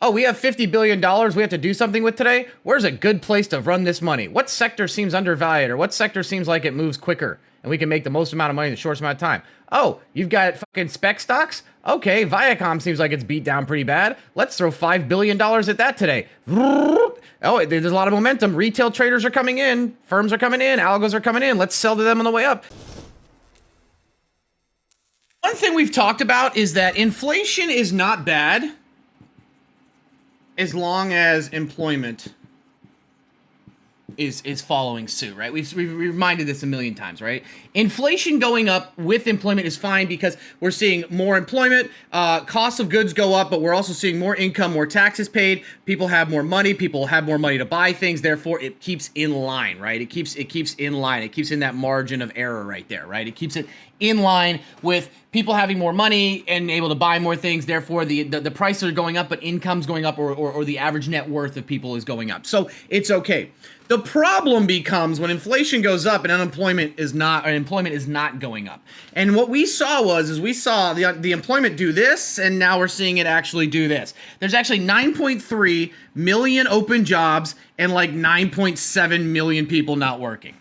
Oh, we have $50 billion we have to do something with today? Where's a good place to run this money? What sector seems undervalued, or what sector seems like it moves quicker and we can make the most amount of money in the shortest amount of time? Oh, you've got fucking spec stocks? Okay, Viacom seems like it's beat down pretty bad. Let's throw $5 billion at that today. Oh, there's a lot of momentum. Retail traders are coming in. Firms are coming in. Algos are coming in. Let's sell to them on the way up. One thing we've talked about is that inflation is not bad as long as employment is following suit, right? We've reminded this a million times, right? Inflation going up with employment is fine because we're seeing more employment, costs of goods go up, but we're also seeing more income, more taxes paid. People have more money. People have more money to buy things. Therefore, it keeps in line, right? It keeps in line. It keeps in that margin of error right there, right? It keeps it in line with people having more money and able to buy more things. Therefore, the prices are going up, but income's going up, or the average net worth of people is going up. So it's okay. The problem becomes when inflation goes up and employment is not going up. And what we saw we saw the employment do this, and now we're seeing it actually do this. There's actually 9.3 million open jobs and like 9.7 million people not working.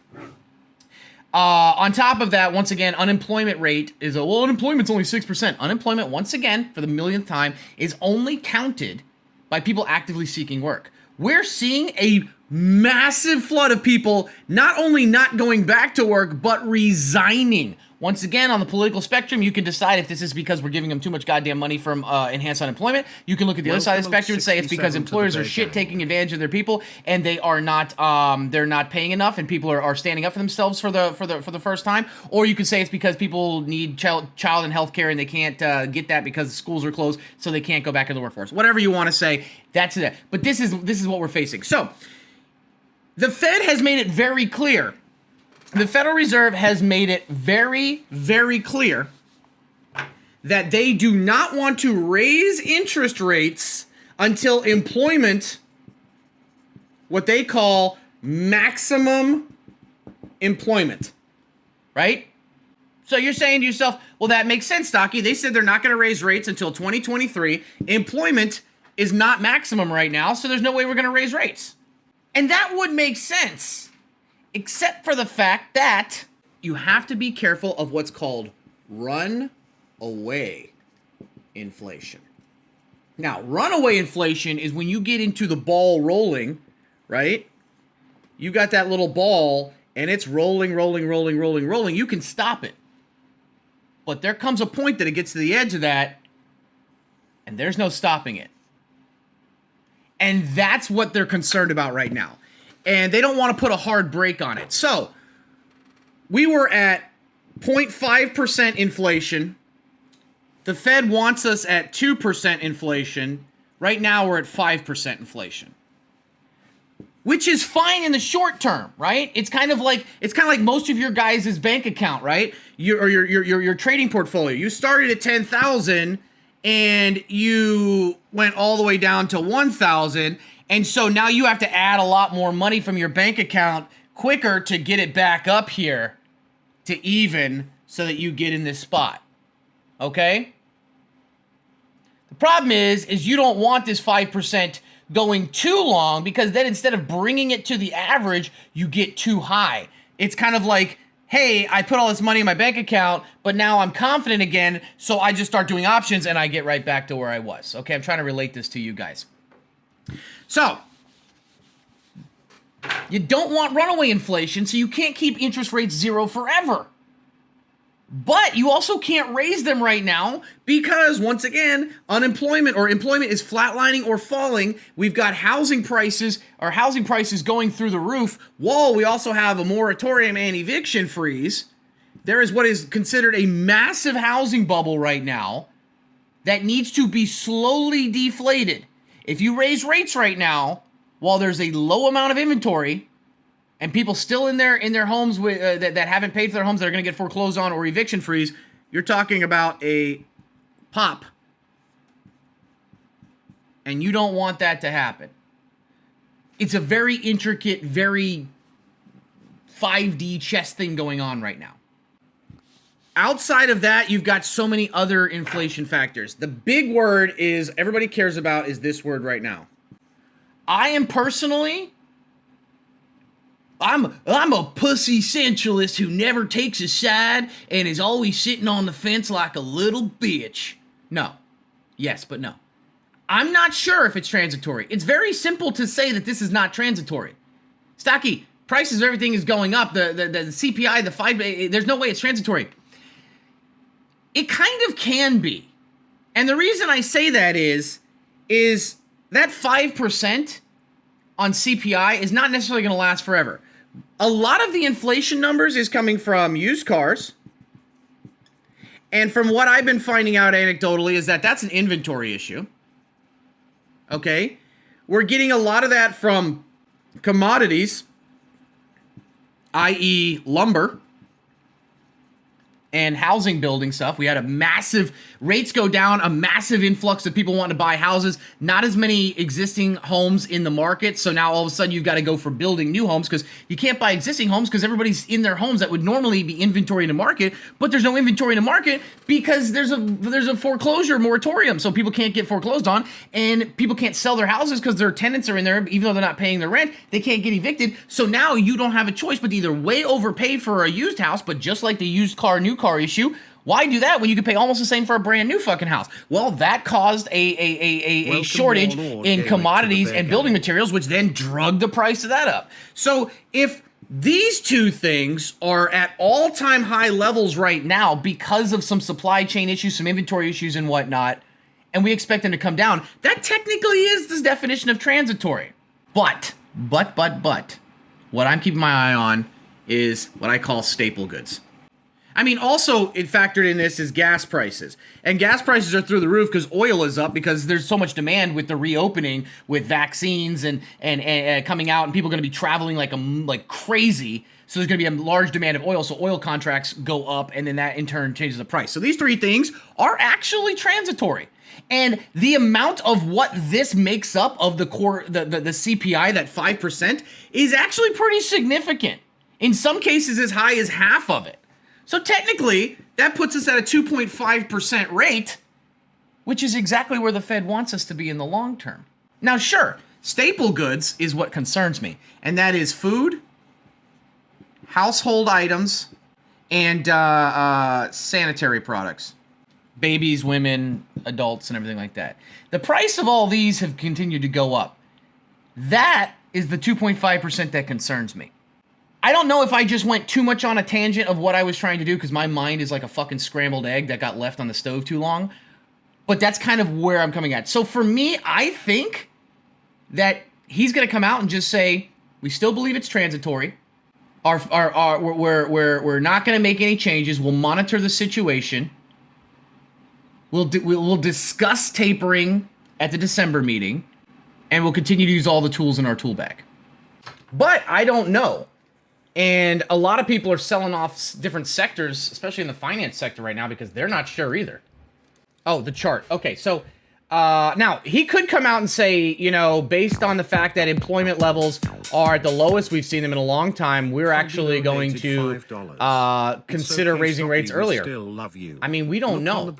On top of that, once again, unemployment rate is unemployment's only 6%. Unemployment, once again, for the millionth time, is only counted by people actively seeking work. We're seeing a massive flood of people not only not going back to work, but resigning. Once again, on the political spectrum, you can decide if this is because we're giving them too much goddamn money from enhanced unemployment. You can look at the other side of the spectrum and say it's because employers are shit taking advantage of their people and they are not they're not paying enough and people are standing up for themselves for the first time. Or you can say it's because people need child and health care and they can't get that because the schools are closed, so they can't go back into the workforce. Whatever you want to say, that's it. But this is what we're facing. So the Fed has made it very clear. The Federal Reserve has made it very, very clear that they do not want to raise interest rates until employment, what they call maximum employment, right? So you're saying to yourself, well, that makes sense, Stocky. They said they're not going to raise rates until 2023. Employment is not maximum right now, so there's no way we're going to raise rates. And that would make sense. Except for the fact that you have to be careful of what's called runaway inflation. Now, runaway inflation is when you get into the ball rolling, right? You got that little ball and it's rolling. You can stop it. But there comes a point that it gets to the edge of that and there's no stopping it. And that's what they're concerned about right now. And they don't want to put a hard brake on it. So, we were at 0.5% inflation. The Fed wants us at 2% inflation. Right now, we're at 5% inflation. Which is fine in the short term, right? It's kind of like most of your guys' bank account, right? Your trading portfolio. You started at 10,000 and you went all the way down to 1,000. And so now you have to add a lot more money from your bank account quicker to get it back up here to even so that you get in this spot. Okay? The problem is you don't want this 5% going too long because then instead of bringing it to the average, you get too high. It's kind of like, hey, I put all this money in my bank account, but now I'm confident again, so I just start doing options and I get right back to where I was. Okay, I'm trying to relate this to you guys. So, you don't want runaway inflation, so you can't keep interest rates zero forever. But you also can't raise them right now because, once again, unemployment or employment is flatlining or falling. We've got housing prices going through the roof. While we also have a moratorium and eviction freeze, there is what is considered a massive housing bubble right now that needs to be slowly deflated. If you raise rates right now, while there's a low amount of inventory, and people still in their homes with that haven't paid for their homes that are going to get foreclosed on or eviction freeze, you're talking about a pop. And you don't want that to happen. It's a very intricate, very 5D chess thing going on right now. Outside of that, you've got so many other inflation factors. The big word is everybody cares about is this word right now. I am personally, I'm a pussy centralist who never takes a side and is always sitting on the fence like a little bitch. No. Yes, but no. I'm not sure if it's transitory. It's very simple to say that this is not transitory. Stocky, prices of everything is going up. The CPI, the 5, there's no way it's transitory. It kind of can be. And the reason I say that is that 5% on CPI is not necessarily going to last forever. A lot of the inflation numbers is coming from used cars. And from what I've been finding out anecdotally is that that's an inventory issue. Okay? We're getting a lot of that from commodities, i.e. lumber, and housing building stuff. We had a massive, rates go down, a massive influx of people wanting to buy houses, not as many existing homes in the market, so now all of a sudden you've got to go for building new homes because you can't buy existing homes because everybody's in their homes that would normally be inventory in the market, but there's no inventory in the market because there's a foreclosure moratorium, so people can't get foreclosed on, and people can't sell their houses because their tenants are in there, even though they're not paying their rent, they can't get evicted, so now you don't have a choice but to either way overpay for a used house, but just like the used car, new car issue, why do that when you could pay almost the same for a brand new fucking house? Well, that caused a shortage in commodities and building materials, which then drug the price of that up. So if these two things are at all-time high levels right now because of some supply chain issues, some inventory issues and whatnot, and we expect them to come down, that technically is the definition of transitory. But, what I'm keeping my eye on is what I call staple goods. I mean, also it factored in this is gas prices. And gas prices are through the roof because oil is up because there's so much demand with the reopening, with vaccines and coming out, and people are going to be traveling like crazy. So there's going to be a large demand of oil. So oil contracts go up, and then that in turn changes the price. So these three things are actually transitory. And the amount of what this makes up of the core, the CPI, that 5%, is actually pretty significant. In some cases, as high as half of it. So technically, that puts us at a 2.5% rate, which is exactly where the Fed wants us to be in the long term. Now, sure, staple goods is what concerns me, and that is food, household items, and sanitary products. Babies, women, adults, and everything like that. The price of all these have continued to go up. That is the 2.5% that concerns me. I don't know if I just went too much on a tangent of what I was trying to do because my mind is like a fucking scrambled egg that got left on the stove too long. But that's kind of where I'm coming at. So for me, I think that he's going to come out and just say, we still believe it's transitory. We're not going to make any changes. We'll monitor the situation. We'll discuss tapering at the December meeting. And we'll continue to use all the tools in our tool bag. But I don't know. And a lot of people are selling off different sectors, especially in the finance sector right now, because they're not sure either. Oh, the chart. Okay, so now he could come out and say, you know, based on the fact that employment levels are at the lowest we've seen them in a long time, we're actually going to consider raising rates earlier. I mean, we don't know.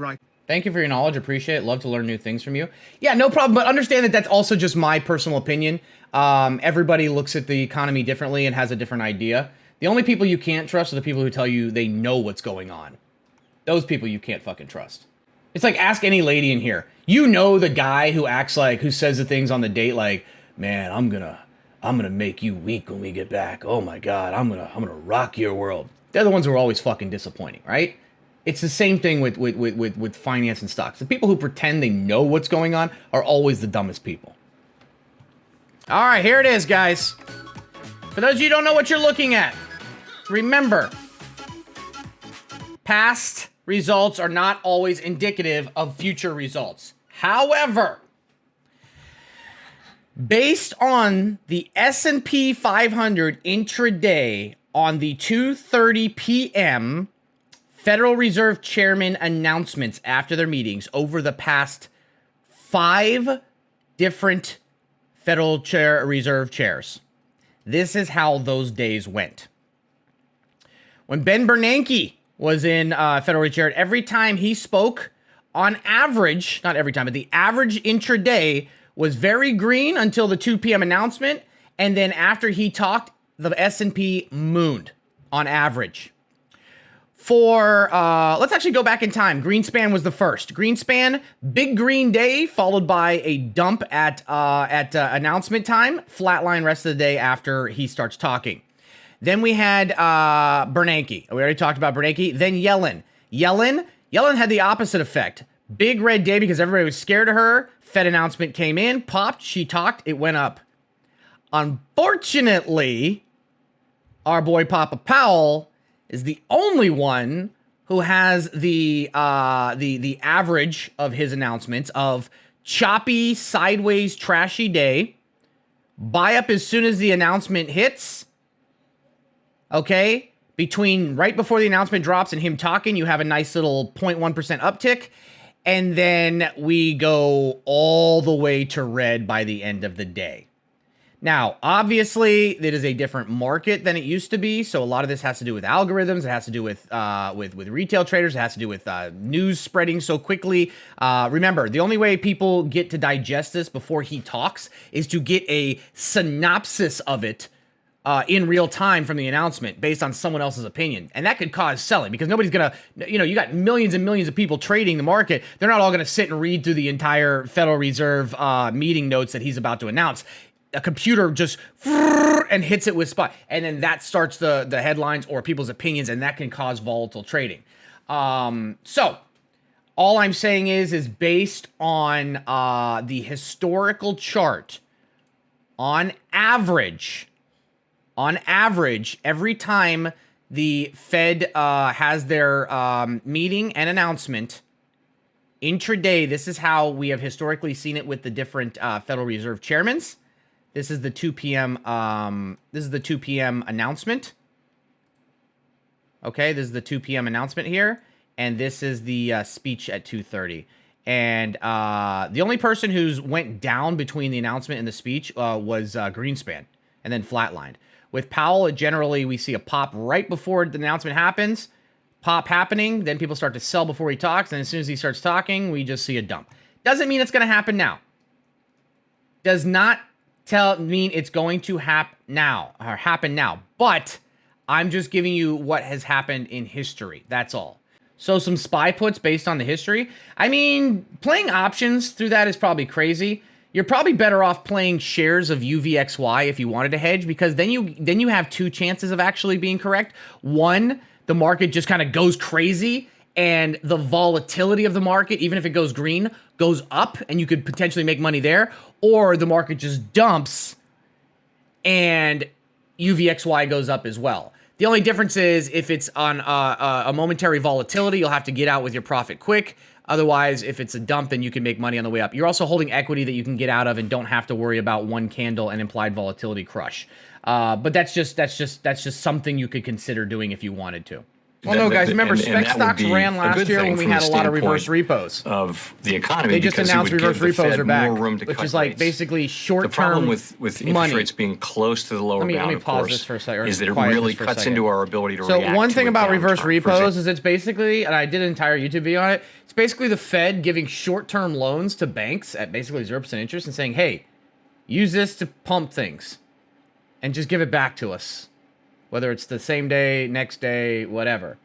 Thank you for your knowledge. Appreciate it. Love to learn new things from you. Yeah, no problem. But understand that that's also just my personal opinion. Everybody looks at the economy differently and has a different idea. The only people you can't trust are the people who tell you they know what's going on. Those people you can't fucking trust. It's like, ask any lady in here. You know the guy who acts like, who says the things on the date like, man, I'm gonna make you weak when we get back. Oh my God, I'm gonna rock your world. They're the ones who are always fucking disappointing, right? It's the same thing with finance and stocks. The people who pretend they know what's going on are always the dumbest people. All right, here it is, guys. For those of you who don't know what you're looking at, remember, past results are not always indicative of future results. However, based on the S&P 500 intraday on the 2:30 p.m. Federal Reserve Chairman announcements after their meetings over the past 5 different Federal Reserve chairs. This is how those days went. When Ben Bernanke was in Federal Reserve. Every time he spoke, on average, not every time, but the average intraday was very green until the 2 p.m. announcement. And then after he talked, the S&P mooned on average. For, let's actually go back in time. Greenspan was the first. Greenspan, big green day, followed by a dump at announcement time. Flatline rest of the day after he starts talking. Then we had Bernanke. We already talked about Bernanke. Then Yellen. Yellen had the opposite effect. Big red day because everybody was scared of her. Fed announcement came in, popped, she talked, it went up. Unfortunately, our boy Papa Powell is the only one who has the average of his announcements of choppy, sideways, trashy day, buy up as soon as the announcement hits. Okay, between right before the announcement drops and him talking, you have a nice little 0.1% uptick, and then we go all the way to red by the end of the day. Now, obviously, it is a different market than it used to be, so a lot of this has to do with algorithms. It has to do with retail traders. It has to do with news spreading so quickly. Remember, the only way people get to digest this before he talks is to get a synopsis of it in real time from the announcement based on someone else's opinion. And that could cause selling because nobody's going to, you got millions and millions of people trading the market. They're not all going to sit and read through the entire Federal Reserve meeting notes that he's about to announce. A computer just and hits it with spot, and then that starts the headlines or people's opinions, and that can cause volatile trading. So all I'm saying is based on the historical chart, on average, every time the Fed has their meeting and announcement, intraday, this is how we have historically seen it with the different Federal Reserve chairmen. This is the 2 p.m. Announcement. Okay, this is the 2 p.m. announcement here, and this is the speech at 2:30. And the only person who's went down between the announcement and the speech was Greenspan, and then flatlined. With Powell, generally we see a pop right before the announcement happens, pop happening, then people start to sell before he talks, and as soon as he starts talking, we just see a dump. Doesn't mean it's going to happen now. Does not mean it's going to happen now, but I'm just giving you what has happened in history. That's all. So some SPY puts based on the history. I mean, playing options through that is probably crazy. You're probably better off playing shares of UVXY if you wanted to hedge, because then you have two chances of actually being correct. One, the market just kind of goes crazy and the volatility of the market, even if it goes green, goes up and you could potentially make money there. Or the market just dumps and UVXY goes up as well. The only difference is if it's on a momentary volatility, you'll have to get out with your profit quick. Otherwise, if it's a dump, then you can make money on the way up. You're also holding equity that you can get out of and don't have to worry about one candle and implied volatility crush. But that's just something you could consider doing if you wanted to. Well, no, guys, remember, spec stocks ran last year when we had a lot of reverse repos. Of the economy, they just announced reverse repos are back, which is like rates. Basically short-term. The problem with interest rates being close to the lower bound, let me of pause course, this for a second, is that it really cuts into our ability to react. So one thing to about a reverse downturn. repos is it's basically, and I did an entire YouTube video on it, it's basically the Fed giving short-term loans to banks at basically 0% interest and saying, hey, use this to pump things and just give it back to us, whether it's the same day, next day, whatever.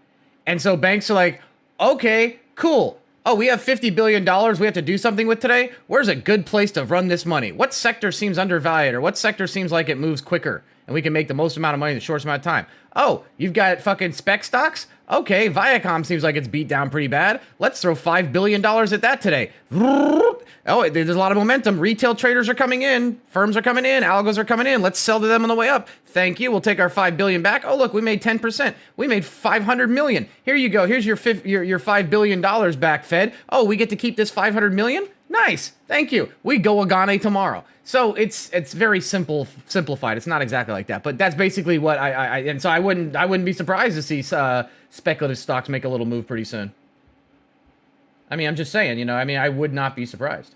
And so banks are like, okay, cool. Oh, we have $50 billion we have to do something with today. Where's a good place to run this money? What sector seems undervalued, or what sector seems like it moves quicker and we can make the most amount of money in the shortest amount of time? Oh, you've got fucking spec stocks? Okay, Viacom seems like it's beat down pretty bad. Let's throw $5 billion at that today. Oh, there's a lot of momentum. Retail traders are coming in. Firms are coming in. Algos are coming in. Let's sell to them on the way up. Thank you. We'll take our $5 billion back. Oh, look, we made 10%. We made $500 million. Here you go. Here's your $5 billion back, Fed. Oh, we get to keep this $500 million? Nice. Thank you. We go Agane tomorrow. So it's very simplified. It's not exactly like that, but that's basically what and so I wouldn't be surprised to see speculative stocks make a little move pretty soon. I mean, I'm just saying, I would not be surprised.